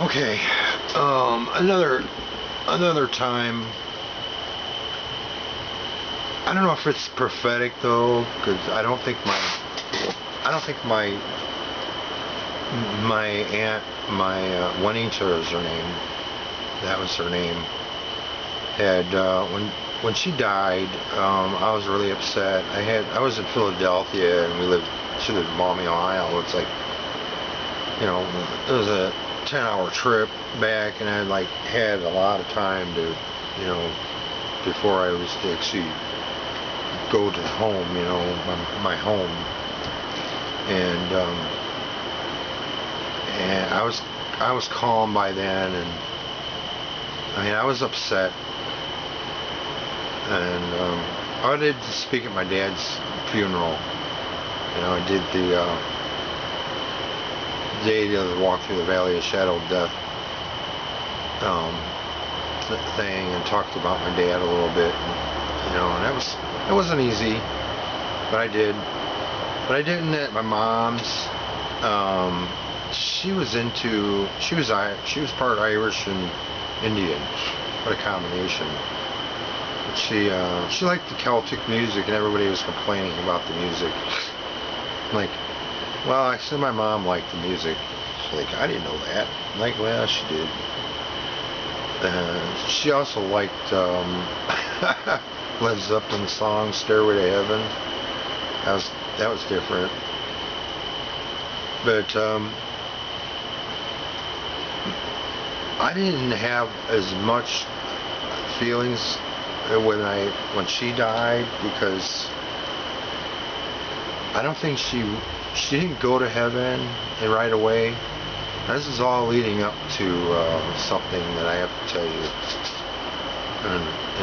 Okay. Another time. I don't know if it's prophetic though, because I don't think my aunt, Juanita is her name. That was her name. Had when she died, I was really upset. I was in Philadelphia, and she lived in Maumee, Ohio. It's like, it was a 10-hour trip back, and I had a lot of time to, before I was to actually go to home, my home, and I was calm by then, and I was upset, and I did speak at my dad's funeral. I did the day of the walk through the Valley of Shadow of Death thing, and talked about my dad a little bit, and it wasn't easy, but I did. But I didn't at my mom's. She was part Irish and Indian. What a combination. But she liked the Celtic music, and everybody was complaining about the music. Well, I said my mom liked the music. She's like, I didn't know that. I'm like, well, she did. She also liked Led Zeppelin's song "Stairway to Heaven." That was different. But I didn't have as much feelings when she died, because I don't think she didn't go to heaven and right away. This is all leading up to something that I have to tell you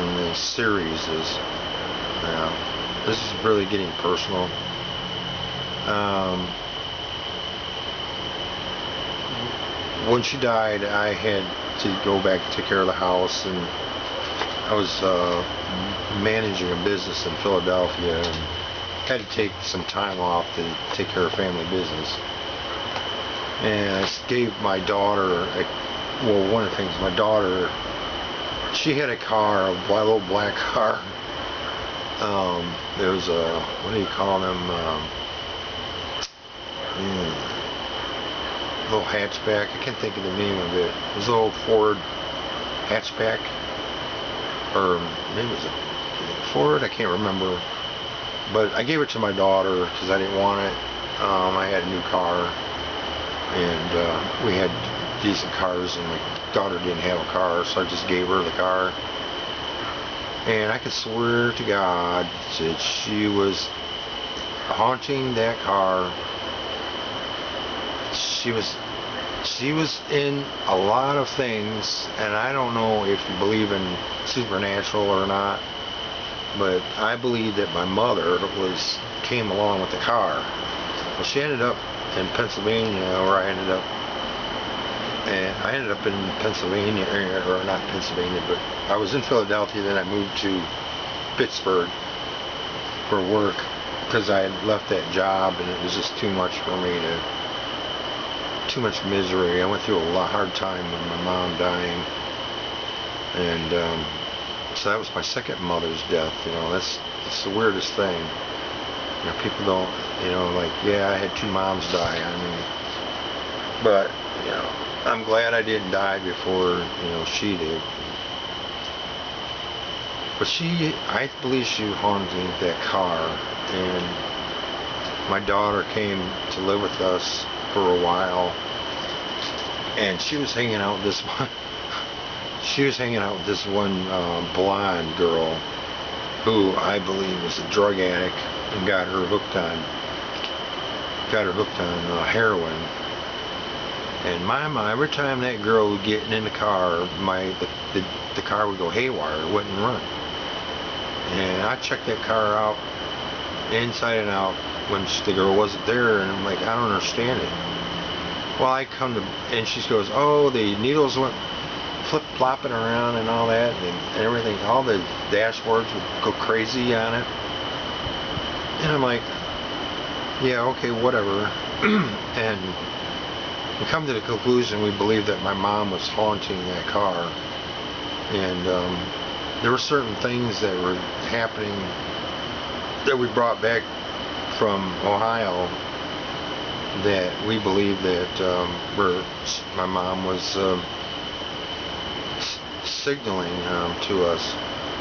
in the series. This is really getting personal. When she died, I had to go back and take care of the house, and I was managing a business in Philadelphia, and had to take some time off to take care of family business. And I gave my daughter, one of the things, my daughter, she had a car, a little black car. There was what do you call them? Little hatchback. I can't think of the name of it. It was a little Ford hatchback, or maybe it was a Ford. I can't remember. But I gave it to my daughter because I didn't want it. I had a new car, and we had decent cars, and my daughter didn't have a car, so I just gave her the car. And I could swear to God that she was haunting that car. She was in a lot of things, and I don't know if you believe in supernatural or not, but I believe that my mother came along with the car. Well, she ended up in Pennsylvania, where I ended up, and I ended up in Pennsylvania, or not Pennsylvania, but I was in Philadelphia. Then I moved to Pittsburgh for work, because I had left that job, and it was just too much for me too much misery. I went through a hard time with my mom dying, and so that was my second mother's death. That's the weirdest thing. People don't, yeah, I had two moms die. But I'm glad I didn't die before she did. But I believe she haunted that car, and my daughter came to live with us for a while, and she was hanging out with this one. She was hanging out with this one blonde girl who I believe was a drug addict, and got her hooked on heroin. And every time that girl would get in the car, the car would go haywire. It wouldn't run. And I checked that car out inside and out when the girl wasn't there, and I'm like, I don't understand it. Well, and she goes, oh, the needles went flip-flopping around and all that, and everything, all the dashboards would go crazy on it. And I'm like, yeah, okay, whatever. And we come to the conclusion we believe that my mom was haunting that car, and there were certain things that were happening that we brought back from Ohio that we believe that my mom was signaling to us.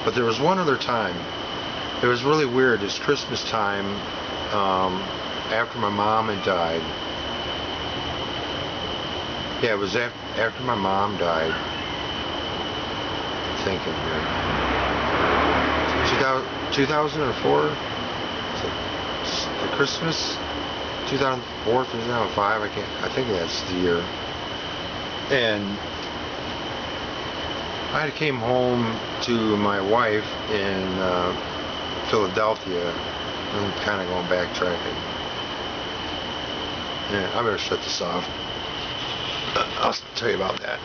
But there was one other time. It was really weird. It's Christmas time, after my mom had died. Yeah, it was after my mom died. I'm thinking here. 2004? The Christmas? 2004, 2005? I think that's the year. And I came home to my wife in Philadelphia. I'm kind of going backtracking. Yeah, I better shut this off. I'll tell you about that.